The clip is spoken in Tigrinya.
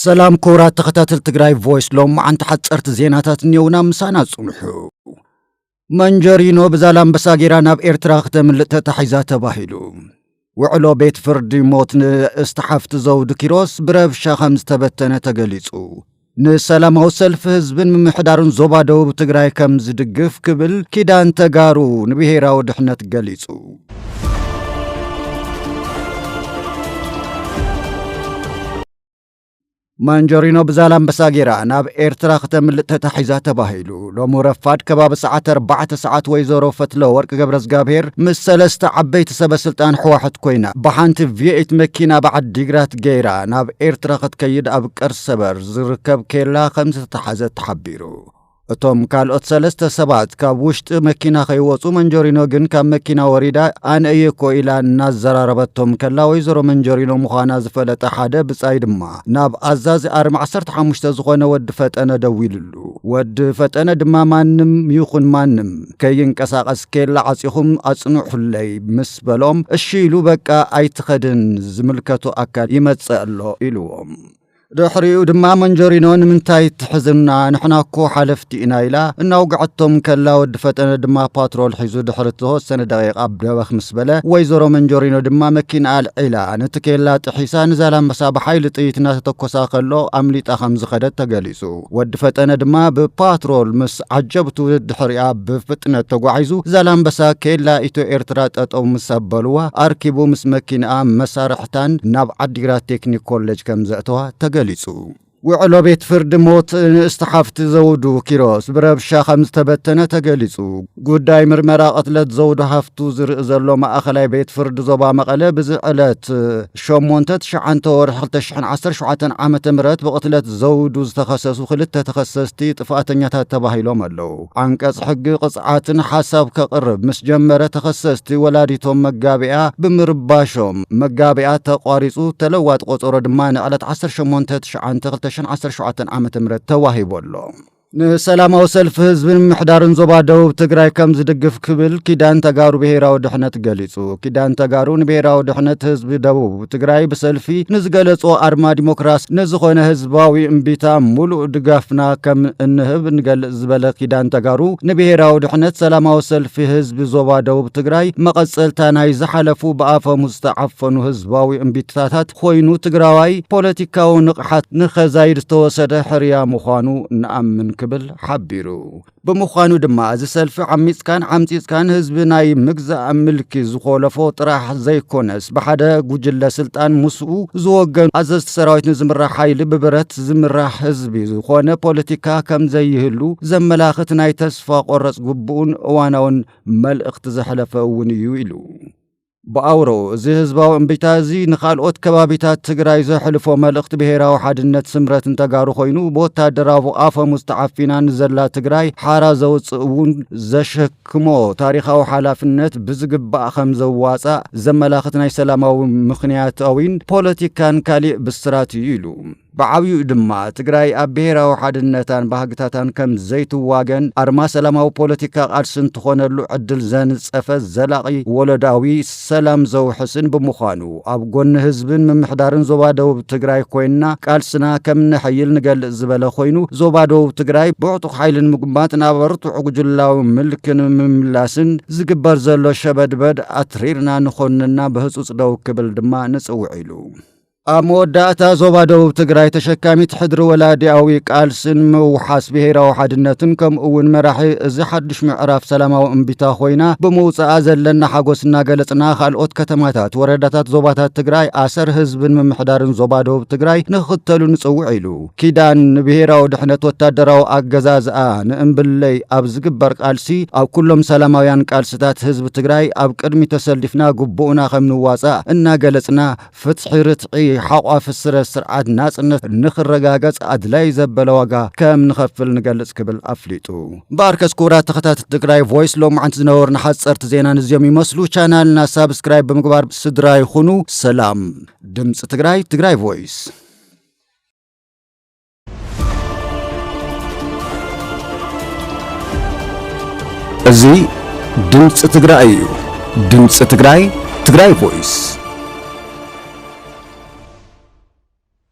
ሰላም ኮራት ተኸታተል ትግራይ ቮይስ ሎም አንተ ሐጸርት ዜናታት ነውና ምሳና ጽንሑ መንጀሪኖ በዛላምበሳ ጌራ ናብ ኤርትራ ከተምልእተ ተሒዛ ተባሂሉ ውዕሎ ቤት ፍርዲ ሞት ንእስተሓፍቲ ዘውድ ኪሮስ ብረብሻ ከም ዝተበተነ ተገሊጹ ንሰላማዊ ሰልፍ ህዝብን ምምሕዳርን ዞባ ደቡብ ትግራይ ከም ዝድግፍ ክብል ኪዳን ተጋሩ ንብሔራዊ ድሕነት ገሊጹ መንጀሪኖ በዛላምበሳ ጌራ ናብ ኤርትራ ከተምልእተ ተሒዛ ተባሂሉ ሎሙ ረፋድ ከባቢ ሰዓት 4 ሰዓት ወይዘሮ ፈትለ ወርቅ ገብረዝጋብሔር ምስ ሰለስተ ዓበይቲ ሰበስልጣን ሕዋሕት ኮይና ብሓንቲ ቪኤት መኪና በዓዲግራት ገይራ ናብ ኤርትራ ክትከይድ ኣብ ቀርሰበር ዝርከብ ኬላ ከም ዝተሓዘት ተሓቢሩ እቶም ካልኦት ሰለስተ ሰባት ካብ ውሽጢ መኪና ከይወጹ መንጀሪኖ ግን ካብ መኪና ወሪዳ ኣነ እየኮ ኢላ እናዘራረበቶም ከላ ወይዘሮ መንጀሪኖ ምዃና ዝፈለጠ ሓደ ብጻይ ድማ ናብ ኣዛዚ ኣርሚ 15 ዝኾነ ወዲ ፈጠነ ደው ኢሉሉ ወዲ ፈጠነ ድማ ማንም ይኹን ማንም ከይንቀሳቐስ ኬላ ዓጺኹም ኣጽንዑለይ ምስ በሎም እሺ ኢሉ በቃ ኣይትኸድን ዝምልከቱ ኣካል ይመጽእ ኣሎ ኢሉዎም ድሕሪኡ ድማ መንጀሪኖ ንምንታይ ትሕዝና ንሕናኮ ሓለፍቲ ኢና ኢላ እናውግዐቶም ከላ ወዲ ፈጠነ ድማ ፓትሮል ሒዙ ድሕሪ ተወሰነ ደቂቓ ደበኽ ምስ በለ ወይዘሮ መንጀሪኖ ድማ መኪና ኣልዒላ ነቲ ኬላ ጥሒሳ ንዛላምበሳ ብሓይሊ ጥይት እናተተኮሳ ከሎ ኣምሊጣ ከም ዝኸደት ተገሊጹ ወዲ ፈጠነ ድማ ብፓትሮል ምስ ዓጀብቱ ድሕሪኣ ብፍጥነት ተጓዒዙ ዛላምበሳ ኬላ ኢትዮ ኤርትራ ጠጠው ምስ ኣበልዋ ኣርኪቡ ምስ መኪናኣ መሳርሕታን ናብ ዓዲግራት ቴክኒክ ኮሌጅ ከም ዘእተዋ ተገሊጹ ውዕሎ ቤት ፍርዲ ሞት ንእስተሓፍቲ ዘውዱ ኪሮስ ብረብሻ ከም ዝተበተነ ተገሊጹ ጉዳይ ምርመራ ቅትለት ዘውዱ ሃፍቱ ዝርኢ ዘሎ ማእኸላይ ቤት ፍርዲ ዞባ መቐለ ብዝዕለት 8/9 ወርሒ 2017 ዓመተ ምህረት ብቅትለት ዘውዱ ዝተኸሰሱ ክልተ ተኸሰስቲ ጥፋተኛታት ተባሂሎም ኣለው አንቀጽ ሕጊ ቅጽዓትን ሓሳብ ከቅርብ ምስ ጀመረ ተኸሰስቲ ወላዲቶም መጋቢያ ብምርባሾም መጋቢያ ተቋሪጹ ተለዋጥ ቆጽሮ ድማ ንዕለት 18/9 2017 ዓመተ ምህረት ተዋሂቦሎ ንሰላማዊ ሰልፍ ህዝብን ምሕዳርን ዞባ ደቡብ ትግራይ ከም ዝድግፍ ክብል ኪዳን ተጋሩ ብሔራዊ ድሕነት ገሊጹ ኪዳን ተጋሩ ንብሔራዊ ድሕነት ህዝቢ ደቡብ ትግራይ ብሰልፊ ንዝገለጾ ኣርማ ዲሞክራሲ ንዝኾነ ህዝባዊ እምቢታ ሙሉእ ድጋፍና ከም እንህብ ንገልጽ ዝበለ ኪዳን ተጋሩ ንብሔራዊ ድሕነት ሰላማዊ ሰልፊ ህዝቢ ዞባ ደቡብ ትግራይ መቐጸልታ ናይ ዝሓለፉ ብኣፈሙዝ ዝተዓፈኑ ህዝባዊ እምቢታታት ኮይኑ ትግራዋይ ፖለቲካዊ ንቕሓት ንኸዛይድ ዝተወሰደ ሕርያ ምዃኑ ንኣምን ክብል ሓቢሩ ብምዃኑ ድማ እዚ ሰልፊ ዓሚጽካን ዓምጺጽካን ህዝቢ ናይ ምግዛእ ምልኪ ዝኮለፎ ጥራሕ ዘይኮነስ ብሓደ ጉጅለ ስልጣን ምስኡ ዝወገኑ ኣዘዝቲ ሰራዊት ንዝምራሕ ሓይሊ ብብረት ዝምራሕ ህዝቢ ዝኾነ ፖለቲካ ከም ዘይህሉ ዘመላኽት ናይ ተስፋ ቆረጽ ግቡኡን እዋናውን መልእኽቲ ዘሕለፈ እውን እዩ ኢሉ በአውሮ እዚ ህዝባዊ እምቢታ እዚ ንኻልኦት ከባቢታት ትግራይ ዘሕልፎ መልእኽቲ ብሔራዊ ሓድነት ስምረት እንተጋሩ ኮይኑ በወታደራዊ ኣፈሙዝ ተዓፊና ንዘላ ትግራይ ሓራ ዘውፅእ እውን ዘሸክሞ ታሪኻዊ ሓላፍነት ብዝግባእ ከም ዘዋፃእ ዘመላኽት ናይ ሰላማዊ ምኽንያታዊን ፖለቲካን ካሊእ ብስራት እዩ ኢሉ ብዓብዩ ድማ ትግራይ ኣብ ብሔራዊ ሓድነታን ባህግታታን ከም ዘይትዋገን ኣርማ ሰላማዊ ፖለቲካ ቃልስን ትኾነሉ ዕድል ዘንጸፈ ዘላቒ ወለዳዊ ሰላም ዘውሕስን ብምዃኑ ኣብ ጎኒ ህዝብን ምምሕዳርን ዞባ ደቡብ ትግራይ ኮይና ቃልስና ከም ንሕይል ንገልጽ ዝበለ ኮይኑ ዞባ ደቡብ ትግራይ ብዕጡቕ ሓይልን ምግባጥ ናብ ርቱዕ ጉጅላዊ ምልክን ምምላስን ዝግበር ዘሎ ሸበድበድ ኣትሪርና ንኾንና ብህጹጽ ደው ክብል ድማ ንጽውዕ ኢሉ ኣብ መወዳእታ ዞባ ደቡብ ትግራይ ተሸካሚት ሕድሪ ወላዲያዊ ቃልስን ምውሓስ ብሔራዊ ሓድነትን ከምኡውን መራሒ እዚ ሓድሽ ምዕራፍ ሰላማዊ እምቢታ ኮይና ብምውፃኣ ዘለና ሓጎስ እናገለጽና ካልኦት ከተማታት ወረዳታት ዞባታት ትግራይ ኣሰር ህዝብን ምምሕዳርን ዞባ ደቡብ ትግራይ ንኽተሉ ንጽውዕ ኢሉ ኪዳን ንብሔራዊ ድሕነት ወታደራዊ ኣገዛዝኣ ንእምብለይ ኣብ ዝግበር ቃልሲ ኣብ ኩሎም ሰላማውያን ቃልስታት ህዝቢ ትግራይ ኣብ ቅድሚ ተሰሊፍና ግቡእና ከም ንዋፃእ እናገለጽና ፍትሒ ርትዒ ሓቋፍ ስረ ስርዓት ናጽነት ንኽረጋገጽ ኣድላይ ዘበለ ዋጋ ከም ንኸፍል ንገልጽ ክብል ኣፍሊጡ ባርከስ ኩራት ተኸታተልቲ ትግራይ ቮይስ ሎማዓንቲ ዝነበሩና ሓጸርቲ ዜና ንዚኦም ይመስሉ ቻናልና ሳብስክራይብ ብምግባር ስድራ ይኹኑ ሰላም ድምፂ ትግራይ ትግራይ ቮይስ እዚ ድምፂ ትግራይ እዩ ድምፂ ትግራይ ትግራይ ቮይስ